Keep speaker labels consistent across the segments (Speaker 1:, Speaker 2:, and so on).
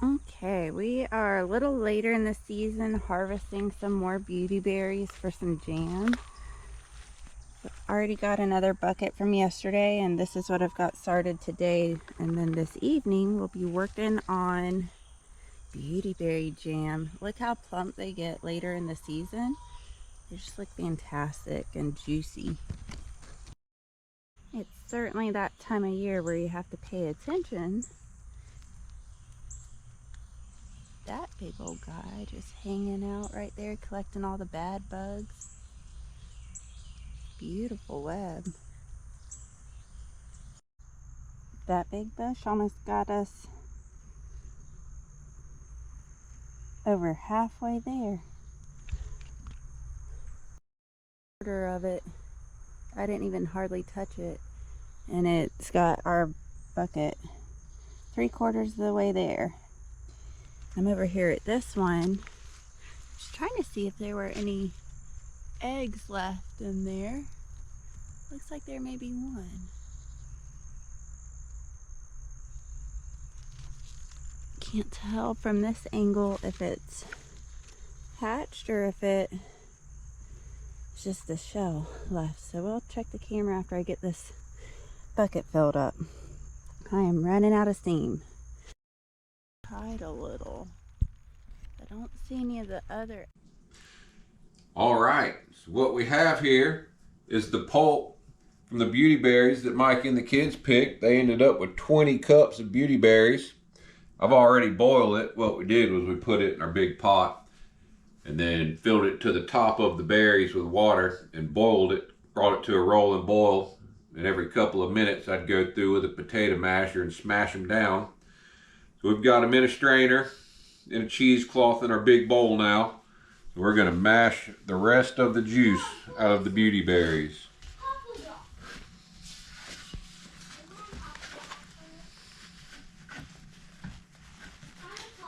Speaker 1: Okay, we are a little later in the season harvesting some more beauty berries for some jam. Already got another bucket from yesterday, and this is what I've got started today. And then this evening we'll be working on beauty berry jam. Look how plump they get later in the season. They just look fantastic and juicy. It's certainly that time of year where you have to pay attention. That big old guy just hanging out right there collecting all the bad bugs. Beautiful web. That big bush almost got us over halfway there. Quarter of it, I didn't even hardly touch it, and it's got our bucket 3/4 of the way there. I'm over here at this one, just trying to see if there were any eggs left in there. Looks like there may be one. Can't tell from this angle if it's hatched or if it's just a shell left. So we'll check the camera after I get this bucket filled up. I am running out of steam. Tried a little. I don't see any of the other.
Speaker 2: All right, so what we have here is the pulp from the beauty berries that Mike and the kids picked. They ended up with 20 cups of beauty berries. I've already boiled it. What we did was we put it in our big pot and then filled it to the top of the berries with water and boiled it, brought it to a rolling boil. And every couple of minutes I'd go through with a potato masher and smash them down. So we've got them in a strainer, in a cheesecloth in our big bowl now. So we're gonna mash the rest of the juice out of the beauty berries.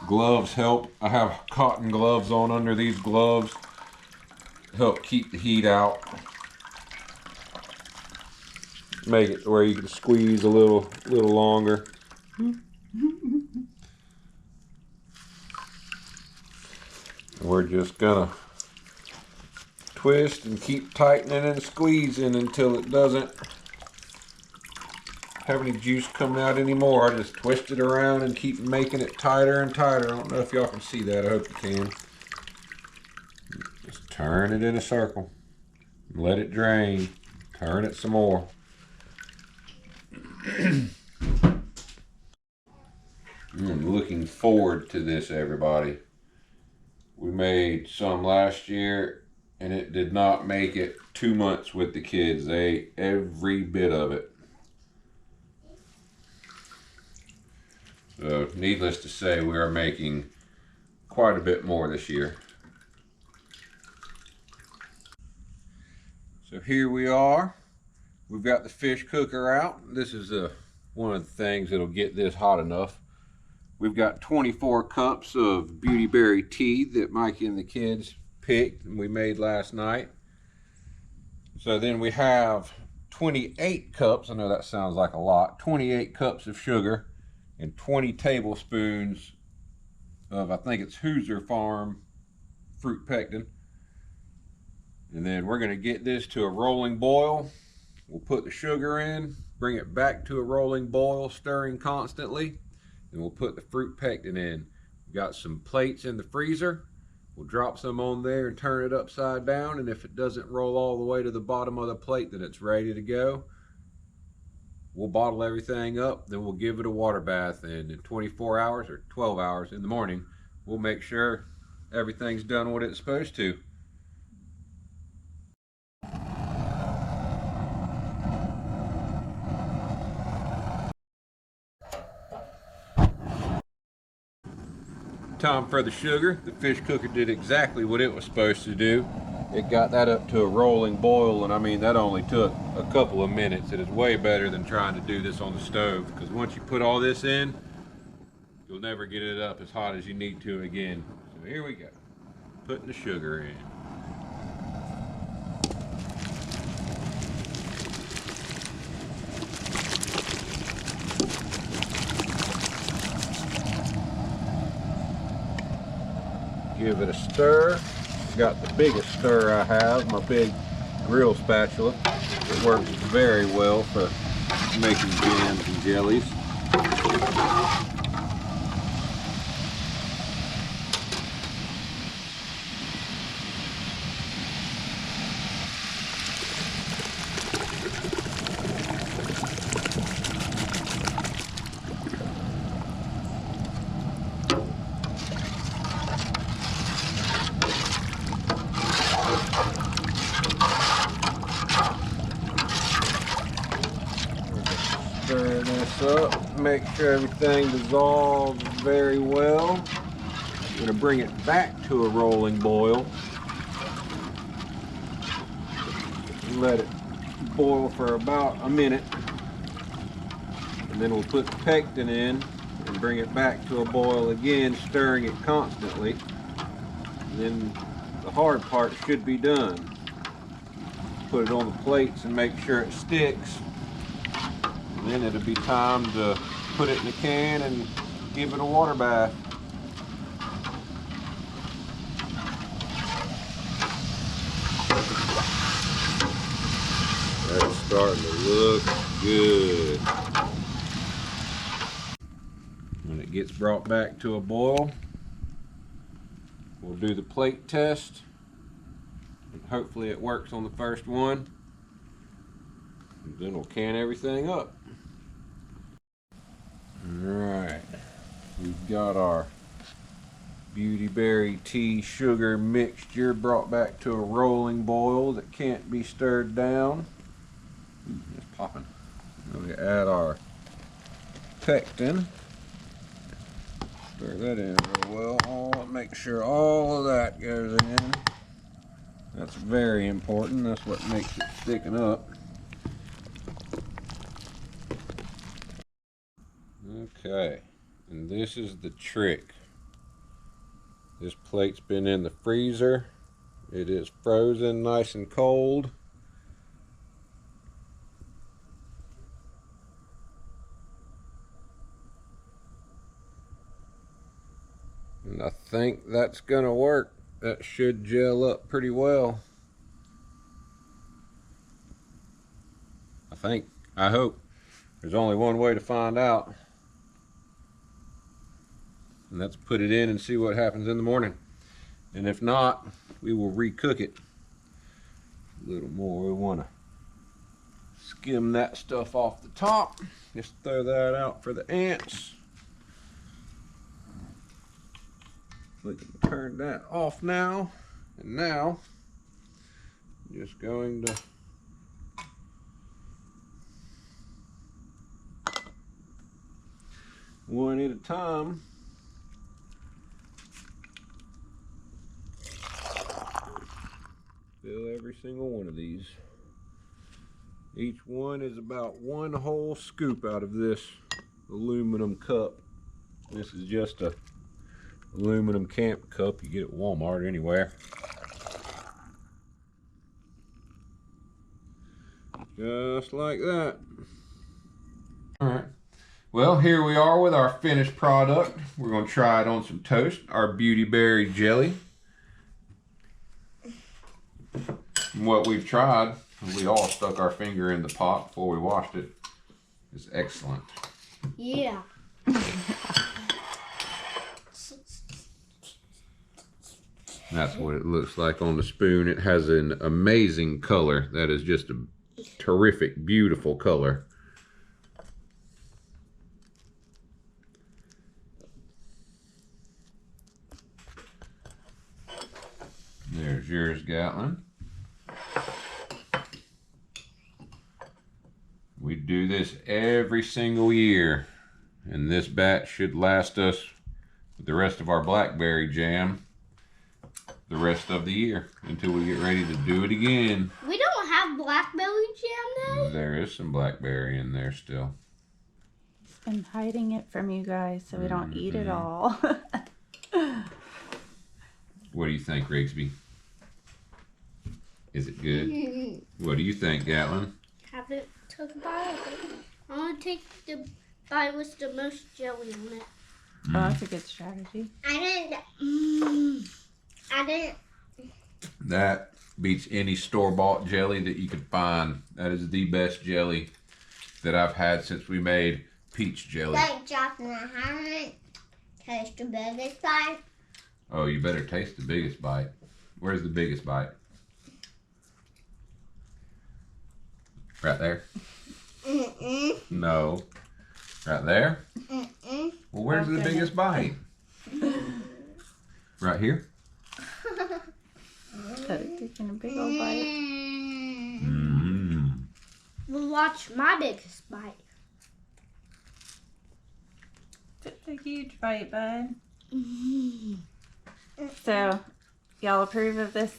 Speaker 2: Gloves help. I have cotton gloves on under these gloves. Help keep the heat out. Make it where you can squeeze a little longer. We're just gonna twist and keep tightening and squeezing until it doesn't have any juice coming out anymore. I just twist it around and keep making it tighter and tighter. I don't know if y'all can see that. I hope you can. Just turn it in a circle. Let it drain. Turn it some more. I'm looking forward to this, everybody. We made some last year and it did not make it 2 months with the kids. They ate every bit of it. So needless to say, we are making quite a bit more this year. So here we are. We've got the fish cooker out. This is one of the things that'll get this hot enough. We've got 24 cups of beauty berry tea that Mike and the kids picked and we made last night. So then we have 28 cups, I know that sounds like a lot, 28 cups of sugar and 20 tablespoons of, I think it's Hoosier Farm fruit pectin. And then we're gonna get this to a rolling boil. We'll put the sugar in, bring it back to a rolling boil, stirring constantly. And we'll put the fruit pectin in. We've got some plates in the freezer. We'll drop some on there and turn it upside down. And if it doesn't roll all the way to the bottom of the plate, then it's ready to go. We'll bottle everything up, then we'll give it a water bath. And in 24 hours or 12 hours in the morning, we'll make sure everything's done what it's supposed to. Time for the sugar. The fish cooker did exactly what it was supposed to do. It got that up to a rolling boil, and I mean that only took a couple of minutes. It is way better than trying to do this on the stove, because once you put all this in, you'll never get it up as hot as you need to again. So here we go, putting the sugar in. Give it a stir. Got the biggest stir I have, my big grill spatula. It works very well for making jams and jellies. Stir this up, make sure everything dissolves very well. I'm going to bring it back to a rolling boil. Let it boil for about a minute. And then we'll put the pectin in and bring it back to a boil again, stirring it constantly. And then the hard part should be done. Put it on the plates and make sure it sticks. And then it'll be time to put it in the can and give it a water bath. That's starting to look good. When it gets brought back to a boil, we'll do the plate test. And hopefully it works on the first one. And then we'll can everything up. Alright, we've got our beauty berry tea sugar mixture brought back to a rolling boil that can't be stirred down. It's popping. We add our pectin. Stir that in real well. Make sure all of that goes in. That's very important. That's what makes it thicken up. Okay, and this is the trick. This plate's been in the freezer. It is frozen nice and cold. And I think that's gonna work. That should gel up pretty well. I hope. There's only one way to find out. And that's put it in and see what happens in the morning. And if not, we will recook it a little more. We want to skim that stuff off the top. Just throw that out for the ants. We can turn that off now. And now, just going to one at a time. Fill every single one of these. Each one is about one whole scoop out of this aluminum cup. This is just a aluminum camp cup you get at Walmart anywhere. Just like that. Alright. Well, here we are with our finished product. We're going to try it on some toast. Our beauty berry jelly. What we've tried, we all stuck our finger in the pot before we washed it. It's excellent.
Speaker 3: Yeah.
Speaker 2: That's what it looks like on the spoon. It has an amazing color. That is just a terrific, beautiful color. There's yours, Gatlin. We do this every single year, and this batch should last us with the rest of our blackberry jam the rest of the year until we get ready to do it again.
Speaker 3: We don't have blackberry jam now?
Speaker 2: There is some blackberry in there still.
Speaker 1: I've been hiding it from you guys so we don't eat it all.
Speaker 2: What do you think, Rigsby? Is it good? What do you think, Gatlin?
Speaker 3: Haven't took a bite of it. I want to take the bite with the most jelly on it.
Speaker 1: Oh, that's a good strategy.
Speaker 3: I didn't. I didn't.
Speaker 2: That beats any store-bought jelly that you could find. That is the best jelly that I've had since we made peach jelly.
Speaker 3: Like Jocelyn, I haven't tasted the biggest bite.
Speaker 2: Oh, you better taste the biggest bite. Where's the biggest bite? Right there?
Speaker 3: Mm-mm.
Speaker 2: No. Right there?
Speaker 3: Mm-mm.
Speaker 2: Well, where's the biggest bite? Right here?
Speaker 1: Taking a big old bite.
Speaker 2: Mmm.
Speaker 3: Well, watch my biggest bite.
Speaker 1: It's a huge bite, bud. So, y'all approve of this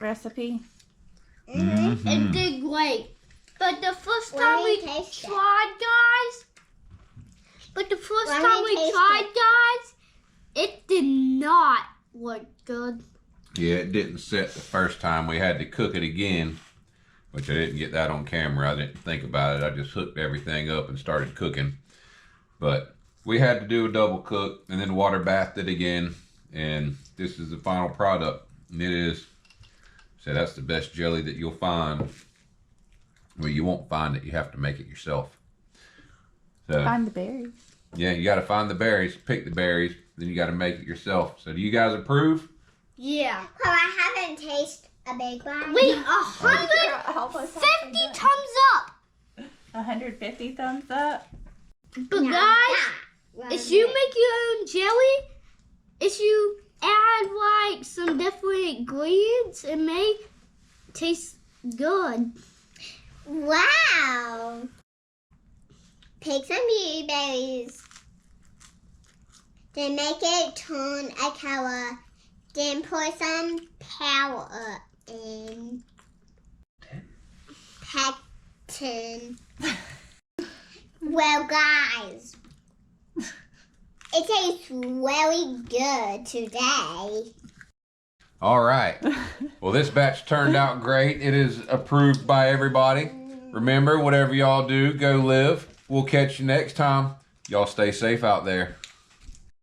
Speaker 1: recipe?
Speaker 2: Mm-hmm.
Speaker 3: It did great. But the first
Speaker 4: Let
Speaker 3: time
Speaker 4: me
Speaker 3: we
Speaker 4: taste it.
Speaker 3: tried, guys. But the first
Speaker 4: Let
Speaker 3: time
Speaker 4: me
Speaker 3: we
Speaker 4: taste
Speaker 3: tried, guys, it did not look good.
Speaker 2: Yeah, it didn't set the first time. We had to cook it again, which I didn't get that on camera. I didn't think about it. I just hooked everything up and started cooking. But we had to do a double cook and then water bathed it again. And this is the final product. And it is, so that's the best jelly that you'll find. Well, you won't find it. You have to make it yourself. So,
Speaker 1: Find the berries.
Speaker 2: yeah, you got to find the berries, pick the berries, then you got to make it yourself. So do you guys approve?
Speaker 3: Yeah.
Speaker 4: Well, I haven't tasted a big one.
Speaker 3: Wait, 150 thumbs up.
Speaker 1: 150 thumbs up.
Speaker 3: But guys, if you make your own jelly, if you add like some different ingredients, it may taste good.
Speaker 4: Wow. Take some beauty berries. Then make it turn a color. Then pour some powder in. Pectin. Well, guys, it tastes very good today.
Speaker 2: All right. Well, this batch turned out great. It is approved by everybody. Remember, whatever y'all do, go live. We'll catch you next time. Y'all stay safe out there.